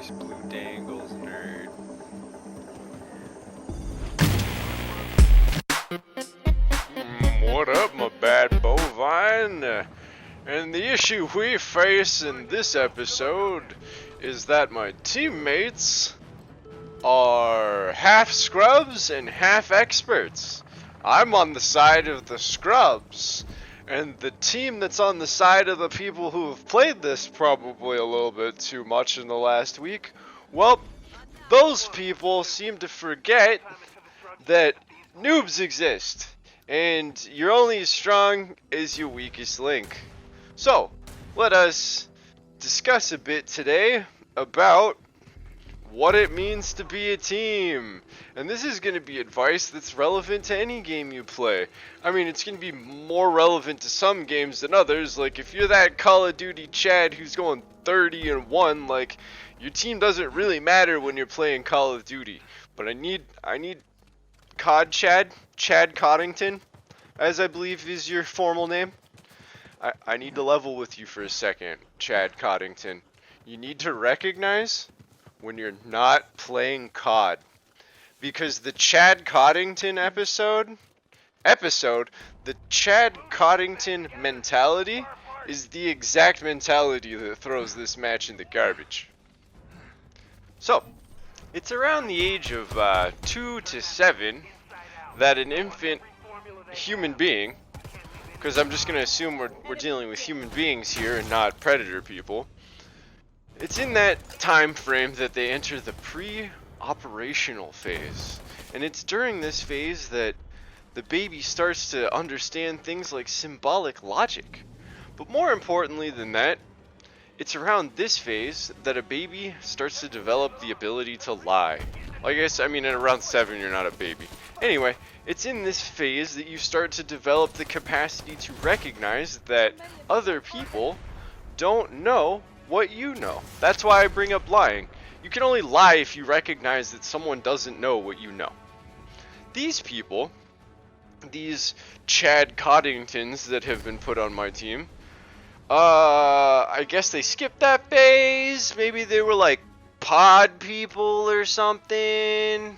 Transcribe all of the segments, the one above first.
nice blue dangles, nerd. What up, my bad bovine? And the issue we face in this episode is that my teammates are half scrubs and half experts. I'm on the side of the scrubs, and the team that's on the side of the people who have played this probably a little bit too much in the last week, well, those people seem to forget that noobs exist, and you're only as strong as your weakest link. So, let us discuss a bit today about what it means to be a team. And this is going to be advice that's relevant to any game you play. I mean, it's going to be more relevant to some games than others. Like, if you're that Call of Duty Chad who's going 30-1, like, your team doesn't really matter when you're playing Call of Duty. But I need COD Chad CoDington, as I believe is your formal name. I need to level with you for a second, Chad CoDington. You need to recognize when you're not playing COD, because the Chad CoDington the Chad CoDington mentality is the exact mentality that throws this match in the garbage. So, it's around the age of 2 to 7 that an infant human being, because I'm just going to assume we're dealing with human beings here and not predator people, it's in that time frame that they enter the pre-operational phase. And it's during this phase that the baby starts to understand things like symbolic logic. But more importantly than that, it's around this phase that a baby starts to develop the ability to lie. I guess, I mean, at around 7 you're not a baby. Anyway, it's in this phase that you start to develop the capacity to recognize that other people don't know what you know. That's why I bring up lying. You can only lie if you recognize that someone doesn't know what you know. These people, these Chad CoDingtons that have been put on my team, I guess they skipped that phase. Maybe they were like pod people or something.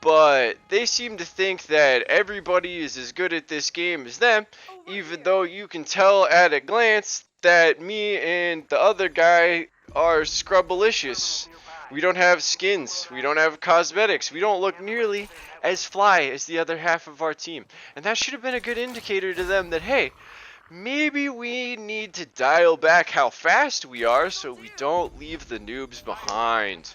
But they seem to think that everybody is as good at this game as them, even though you can tell at a glance that me and the other guy are scrubbalicious. We don't have skins, we don't have cosmetics, we don't look nearly as fly as the other half of our team. And that should have been a good indicator to them that, hey, maybe we need to dial back how fast we are so we don't leave the noobs behind.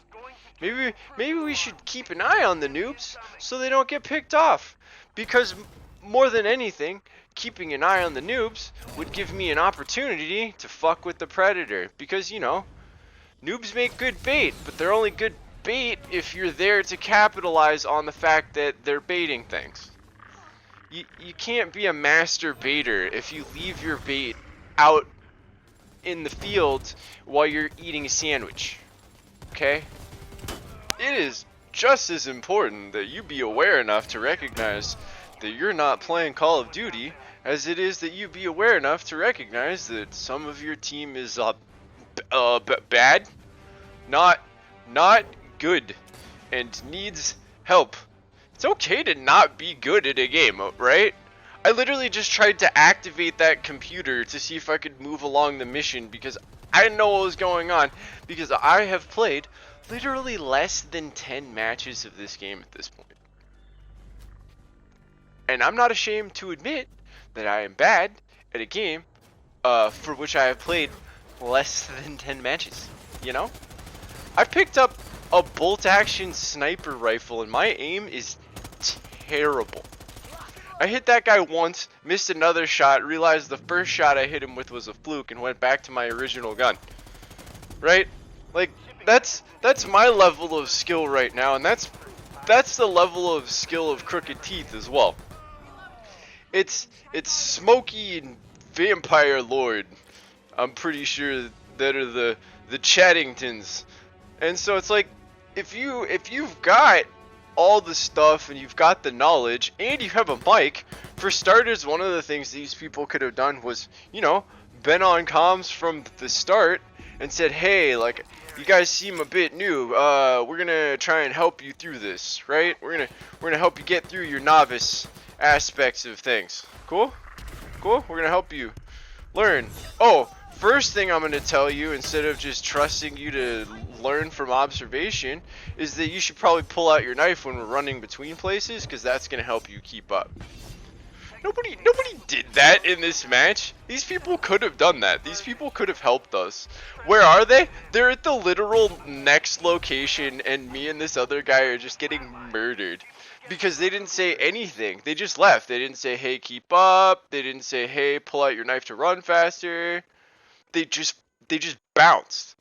Maybe we should keep an eye on the noobs so they don't get picked off. Because more than anything, keeping an eye on the noobs would give me an opportunity to fuck with the predator. Because, you know, noobs make good bait, but they're only good bait if you're there to capitalize on the fact that they're baiting things. You can't be a master baiter if you leave your bait out in the field while you're eating a sandwich. Okay? It is just as important that you be aware enough to recognize that you're not playing Call of Duty as it is that you be aware enough to recognize that some of your team is bad, not good, and needs help. It's okay to not be good at a game, right? I literally just tried to activate that computer to see if I could move along the mission because I didn't know what was going on, because I have played literally less than 10 matches of this game at this point. And I'm not ashamed to admit that I am bad at a game for which I have played less than 10 matches, you know? I picked up a bolt-action sniper rifle and my aim is terrible. I hit that guy once, missed another shot, realized the first shot I hit him with was a fluke and went back to my original gun. Right? Like, that's my level of skill right now, and that's the level of skill of Crooked Teeth as well. It's Smokey and Vampire Lord, I'm pretty sure, that are the Chaddingtons. And so it's like, if you've got all the stuff and you've got the knowledge and you have a mic, for starters, one of the things these people could have done was, you know, been on comms from the start and said, hey, like, you guys seem a bit new. We're gonna try and help you through this, right? We're gonna help you get through your novice aspects of things. Cool? Cool? We're gonna help you learn. Oh, first thing I'm gonna tell you, instead of just trusting you to learn from observation, is that you should probably pull out your knife when we're running between places, because that's gonna help you keep up. Nobody did that in this match. These people could have done that. These people could have helped us. Where are they? They're at the literal next location, and me and this other guy are just getting murdered. Because they didn't say anything. They just left. They didn't say, hey, keep up. They didn't say, hey, pull out your knife to run faster. They just bounced.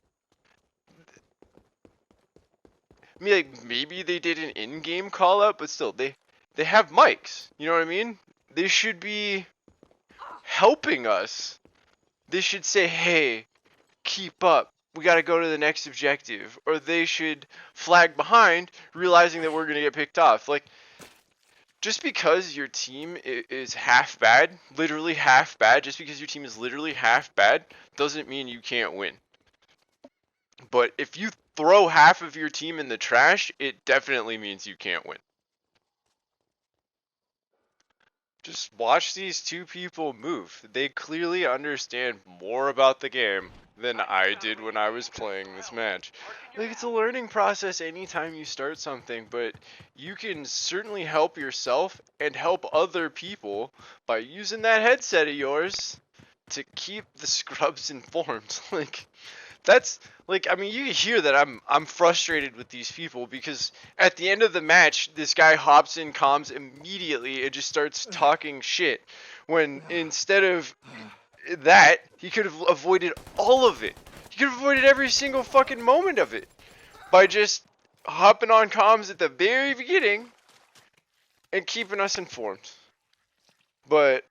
I mean, like, maybe they did an in-game call-out, but still, they have mics. You know what I mean? They should be helping us. They should say, hey, keep up. We gotta go to the next objective. Or they should flag behind, realizing that we're gonna get picked off. Like, just because your team is half bad, literally half bad, just because your team is literally half bad, doesn't mean you can't win. But if you throw half of your team in the trash, it definitely means you can't win. Just watch these two people move. They clearly understand more about the game than I did when I was playing this match. Like, it's a learning process anytime you start something, but you can certainly help yourself and help other people by using that headset of yours to keep the scrubs informed. Like, that's, like, I mean, you can hear that I'm frustrated with these people, because at the end of the match, this guy hops in comms immediately and just starts talking shit, when instead of that, he could have avoided all of it. He could have avoided every single fucking moment of it by just hopping on comms at the very beginning and keeping us informed. But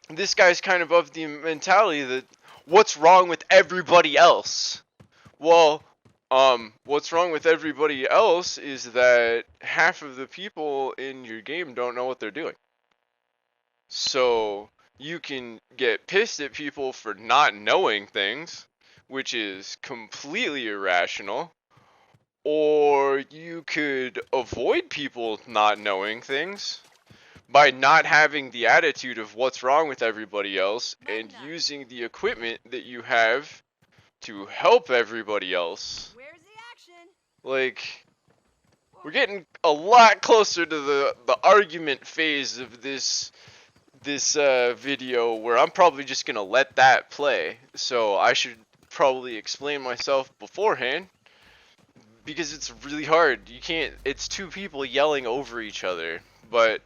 this guy's kind of the mentality that, what's wrong with everybody else? Well, what's wrong with everybody else is that half of the people in your game don't know what they're doing. So you can get pissed at people for not knowing things, which is completely irrational, or you could avoid people not knowing things by not having the attitude of what's wrong with everybody else and using the equipment that you have to help everybody else. Where's the action? Like, we're getting a lot closer to the argument phase of this video, where I'm probably just gonna let that play. So I should probably explain myself beforehand, because it's really hard. You can't, it's two people yelling over each other. But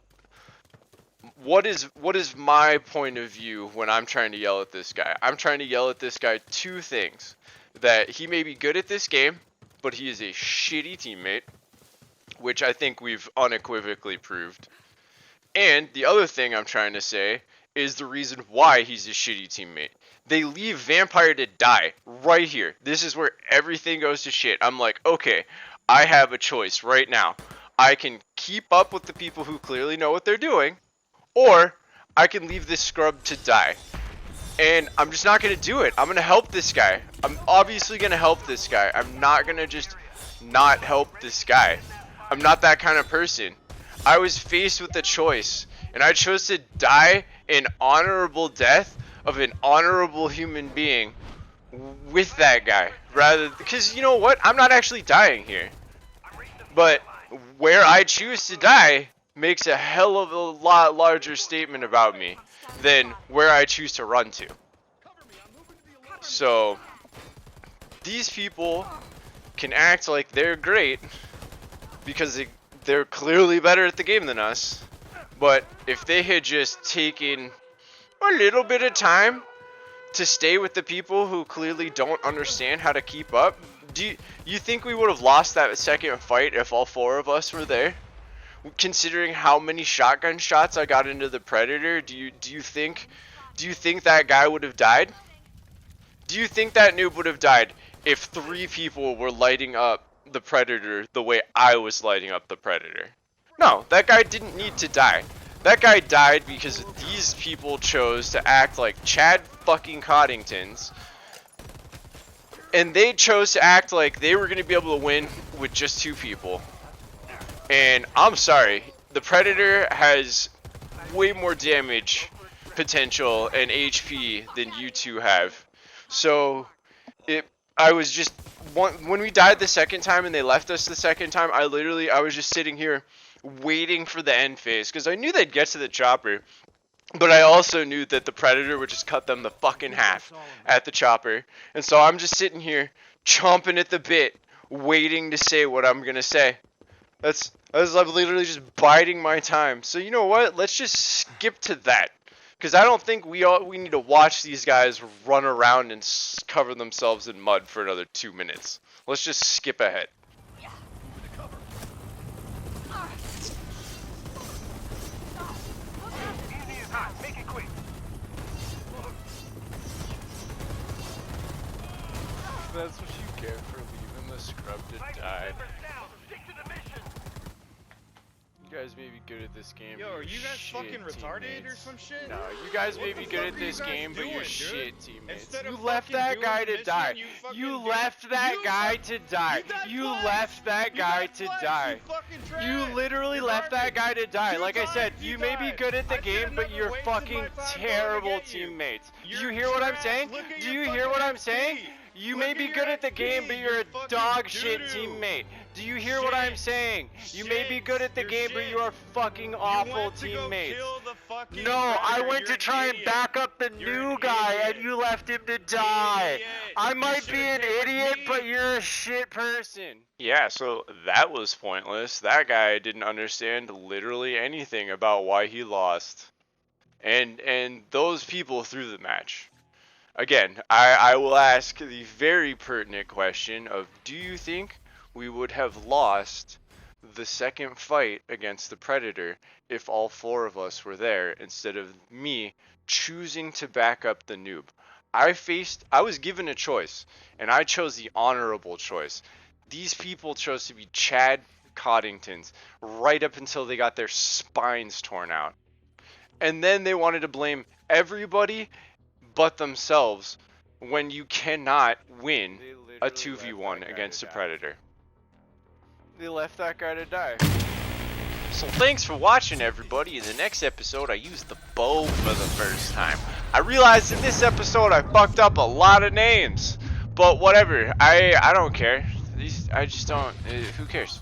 what is my point of view when I'm trying to yell at this guy? I'm trying to yell at this guy two things: that he may be good at this game, but he is a shitty teammate, which I think we've unequivocally proved. And the other thing I'm trying to say is the reason why he's a shitty teammate. They leave Vampire to die right here. This is where everything goes to shit. I'm like, okay, I have a choice right now. I can keep up with the people who clearly know what they're doing, or I can leave this scrub to die. And I'm just not going to do it. I'm going to help this guy. I'm obviously going to help this guy. I'm not going to just not help this guy. I'm not that kind of person. I was faced with a choice, and I chose to die an honorable death of an honorable human being with that guy, rather, because you know what, I'm not actually dying here, but where I choose to die makes a hell of a lot larger statement about me than where I choose to run to. So these people can act like they're great because they're clearly better at the game than us, but if they had just taken a little bit of time to stay with the people who clearly don't understand how to keep up, do you think we would have lost that second fight if all four of us were there? Considering how many shotgun shots I got into the Predator, do you think that guy would have died? Do you think that noob would have died if 3 people were lighting up the Predator the way I was lighting up the Predator? No, that guy didn't need to die. That guy died because these people chose to act like Chad fucking CoDingtons And they chose to act like they were going to be able to win with just 2 people. And I'm sorry, the Predator has way more damage potential and HP than you two have. So I was just, when we died the second time and they left us the second time, I was just sitting here waiting for the end phase because I knew they'd get to the chopper. But I also knew that the Predator would just cut them the fucking half at the chopper. And so I'm just sitting here chomping at the bit, waiting to say what I'm gonna say. I'm literally just biding my time. So you know what? Let's just skip to that. Because I don't think we need to watch these guys run around and cover themselves in mud for another 2 minutes. Let's just skip ahead. That's what you get for leaving the scrub to die. You guys may be good at this game. Yo, are you guys fucking retarded or some shit? No, you guys may be good at this game, but you're shit teammates. You left that that guy to die. You left that guy to die. You left that guy to die. You literally left that guy to die. Like I said, you may be good at the game, but you're fucking terrible teammates. Do you hear what I'm saying? Do you hear what I'm saying? You may be good at the game, but you're a dog shit teammate. Do you hear what I'm saying? You may be good at the game, but you are fucking awful teammates. No, I went to try and back up the new guy, and you left him to die. I might be an idiot, but you're a shit person. Yeah, so that was pointless. That guy didn't understand literally anything about why he lost. And those people threw the match. Again, I will ask the very pertinent question of, do you think we would have lost the second fight against the Predator if all 4 of us were there instead of me choosing to back up the noob? I was given a choice, and I chose the honorable choice. These people chose to be Chad CoDingtons right up until they got their spines torn out. And then they wanted to blame everybody but themselves when you cannot win a 2v1 against a Predator. They left that guy to die. So thanks for watching, everybody. In the next episode, I used the bow for the first time. I realized in this episode I fucked up a lot of names, but whatever. I don't care. I just don't. Who cares?